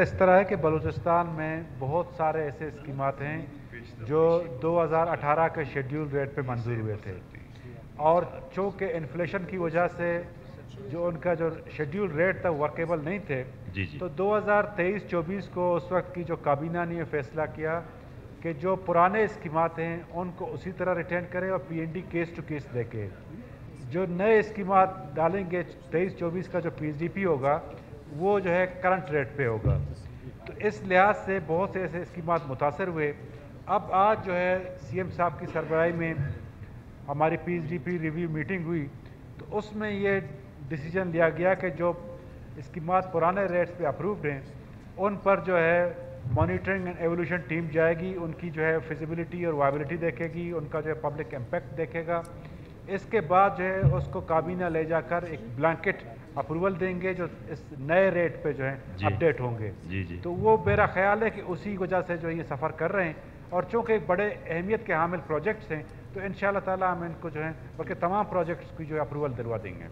اس طرح ہے کہ بلوچستان میں بہت سارے ایسے اسکیمات ہیں جو 2018 کے شیڈیول ریٹ پہ منظور ہوئے تھے، اور چونکہ انفلیشن کی وجہ سے جو ان کا جو شیڈیول ریٹ تھا ورکیبل نہیں تھے، تو 2023-24 کو اس وقت کی جو کابینہ نے یہ فیصلہ کیا کہ جو پرانے اسکیمات ہیں ان کو اسی طرح ریٹین کرے اور P N D case to case دیکھے۔ جو نئے اسکیمات ڈالیں گے 23-24 کا جو پی ایس ڈی پی ہوگا وہ جو ہے کرنٹ ریٹ پہ ہوگا، تو اس لحاظ سے بہت سے ایسے اسکیمات متاثر ہوئے۔ اب آج جو ہے سی ایم صاحب کی سربراہی میں ہماری P S D P review meeting ہوئی، تو اس میں یہ ڈیسیجن لیا گیا کہ جو اسکیمات پرانے ریٹس پہ اپرووڈ ہیں ان پر جو ہے مانیٹرنگ اینڈ ایولیوشن ٹیم جائے گی، ان کی جو ہے فیزیبلٹی اور وائبلٹی دیکھے گی، ان کا جو ہے پبلک امپیکٹ دیکھے گا۔ اس کے بعد جو ہے اس کو کابینہ لے جا کر ایک بلینکٹ اپروول دیں گے جو اس نئے ریٹ پہ جو ہے اپڈیٹ ہوں گے۔ تو وہ میرا خیال ہے کہ اسی وجہ سے جو یہ سفر کر رہے ہیں، اور چونکہ ایک بڑے اہمیت کے حامل پروجیکٹس ہیں تو انشاءاللہ تعالی ہم ان کو جو ہے بلکہ تمام پروجیکٹس کی جو ہے اپروول دلوا دیں گے۔